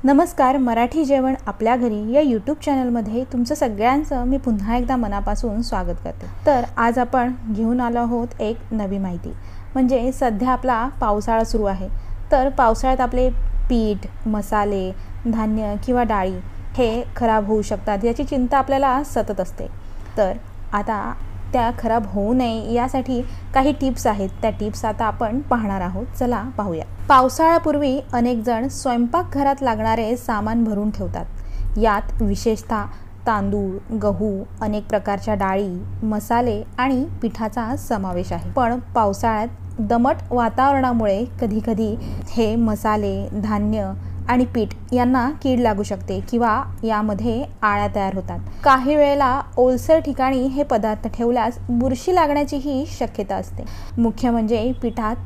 नमस्कार, मराठी जेवण आपल्या घरी या यूट्यूब चॅनलमध्ये तुमचं सगळ्यांचं मी पुन्हा एकदा मनापासून स्वागत करते। तर आज आपण घेऊन आलो आहोत एक नवी माहिती। म्हणजे सध्या आपला पावसाळा सुरू आहे, तर पावसाळ्यात आपले पीठ, मसाले, धान्य किंवा डाळी हे खराब होऊ शकतात याची चिंता आपल्याला सतत असते। तर आता त्या खराब होऊ नये यासाठी काही टिप्स आहेत, त्या टिप्स आता आपण पाहणार आहोत। चला पाहूया। पावसाळ्यापूर्वी अनेक जण स्वयंपाकघरात लागणारे सामान भरून ठेवतात। यात विशेषतः तांदूळ, गहू, अनेक प्रकारच्या डाळी, मसाले आणि पिठाचा समावेश आहे। पण पावसाळ्यात दमट वातावरणामुळे कधी-कधी हे मसाले, धान्य आणि पीठ यांना कीड लागू शकते किंवा यामध्ये आळ्या तयार होतात। काही वेळेला ओलसर ठिकाणी हे पदार्थ ठेवल्यास बुरशी लागण्याचीही शक्यता असते। मुख्य म्हणजे पिठात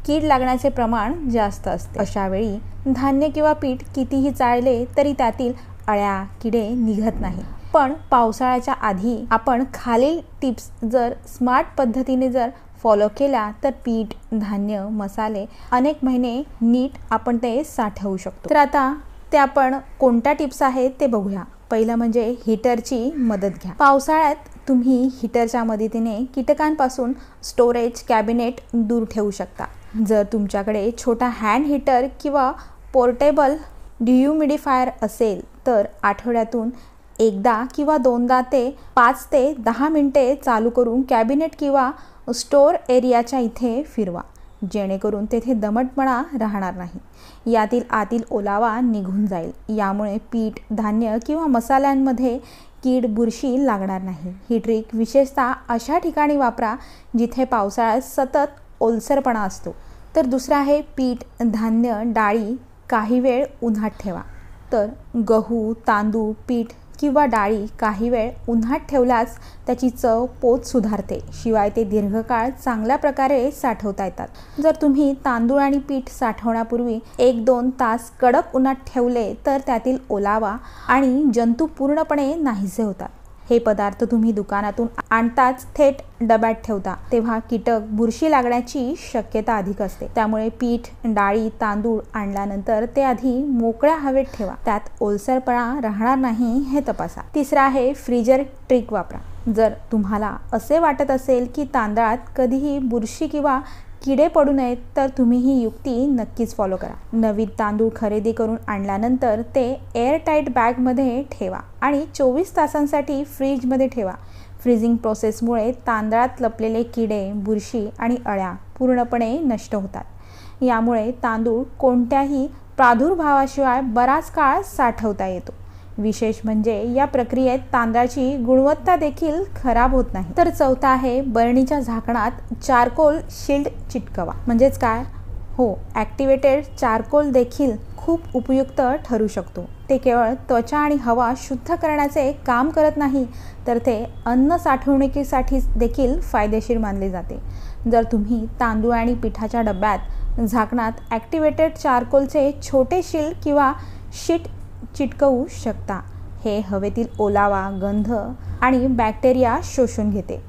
कीड लागण्याचे प्रमाण जास्त असते। अशा वेळी धान्य किंवा पीठ कितीही चाळले तरी त्यातील अळ्या, किडे निघत नाही। पण पावसाळ्याच्या आधी आपण खालील टिप्स जर स्मार्ट पद्धतीने जर फॉलो केल्या तर पीठ, धान्य, मसाले अनेक महिने नीट आपण ते साठवू शकतो। तर आता ते आपण कोणत्या टिप्स आहेत ते बघूया। पहिलं म्हणजे हीटरची मदत घ्या। पावसाळ्यात तुम्ही हीटरच्या मदतीने कीटकांपासून स्टोरेज कॅबिनेट दूर ठेवू शकता। जर तुमच्याकडे छोटा हँड हीटर किंवा पोर्टेबल डिह्युमिडिफायर असेल तर आठवड्यातून एकदा किंवा दोनदा ते 5 ते 10 मिनिटे चालू करून कॅबिनेट किंवा स्टोअर एरियाच्या इथे फिरवा, जेणेकरून तेथे दमटपणा राहणार नाही। यातील आतील ओलावा निघून जाईल। यामुळे पीठ, धान्य किंवा मसाल्यांमध्ये कीड, बुरशी लागणार नाही। ही ट्रिक विशेषतः अशा ठिकाणी वापरा जिथे पावसाळ्यात सतत ओलसरपणा असतो। तर दुसरा आहे पीठ, धान्य, डाळी काही वेळ उन्हात ठेवा। तर गहू, तांदूळ, पीठ किंवा डाळी काही वेळ उन्हात ठेवल्यास त्याची चव, पोत सुधारते, शिवाय ते दीर्घकाळ चांगल्या प्रकारे साठवता येतात। जर तुम्ही तांदूळ आणि पीठ साठवण्यापूर्वी 1-2 तास कडक उन्हात ठेवले तर त्यातील ओलावा आणि जंतू पूर्णपणे नाहीसे होतात। हे पदार्थ तुम्ही दुकानातून आणताच थेट डब्यात ठेवता तेव्हा कीटक, बुरशी लागण्याची शक्यता अधिक असते। त्यामुळे पीठ, डाळी, तांदूळ आणल्यानंतर ते आधी मोकळ्या हवेत ठेवा, त्यात ओलसरपणा राहणार नाही हे तपासा। तिसरा आहे फ्रीजर ट्रिक वापरा। जर तुम्हाला असे वाटत असेल की तांदळात कधीही बुरशी किंवा किडे पडू नयेत तर तुम्ही ही युक्ती नक्कीच फॉलो करा। नवीन तांदूळ खरेदी करून आणल्यानंतर ते एअरटाईट बॅगमध्ये ठेवा आणि 24 तासांसाठी फ्रीजमध्ये ठेवा। फ्रीजिंग प्रोसेसमुळे तांदळात लपलेले किडे, बुरशी आणि अळ्या पूर्णपणे नष्ट होतात। यामुळे तांदूळ कोणत्याही प्रादुर्भावाशिवाय बराच काळ साठवता येतो। विशेष म्हणजे या प्रक्रियेत तांदळाची गुणवत्ता देखील खराब होत नाही। तर चौथा आहे बरणीच्या झाकणात चारकोल शील्ड चिटकवा। म्हणजेच काय? हो, ॲक्टिवेटेड चारकोल देखील खूप उपयुक्त ठरू शकतो। ते केवळ त्वचा आणि हवा शुद्ध करण्याचे काम करत नाही, तर ते अन्न साठवणुकीसाठी देखील फायदेशीर मानले जाते। जर तुम्ही तांदूळ आणि पिठाच्या डब्यात झाकणात ॲक्टिवेटेड चारकोलचे छोटे शील्ड किंवा शीट चिटकवू शकता, हे हवेतील ओलावा, गंध आणि बॅक्टेरिया शोषून घेते,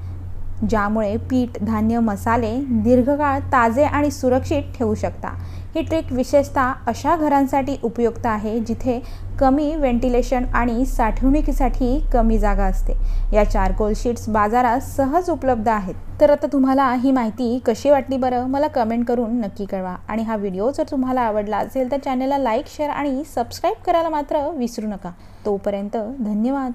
ज्यामुळे पीठ, धान्य, मसाले दीर्घकाळ ताजे आणि सुरक्षित ठेवू शकता। ही ट्रिक विशेषतः अशा घरांसाठी उपयुक्त आहे जिथे कमी व्हेंटिलेशन आणि साठवणुकीसाठी कमी जागा असते। या चारकोल शीट्स बाजारात सहज उपलब्ध आहेत। तर आता तुम्हाला ही माहिती कशी वाटली बरं? मला कमेंट करून नक्की कळवा। आणि हा व्हिडिओ जर तुम्हाला आवडला असेल तर चॅनलला लाईक, शेअर आणि सबस्क्राईब करायला मात्र विसरू नका। तोपर्यंत धन्यवाद।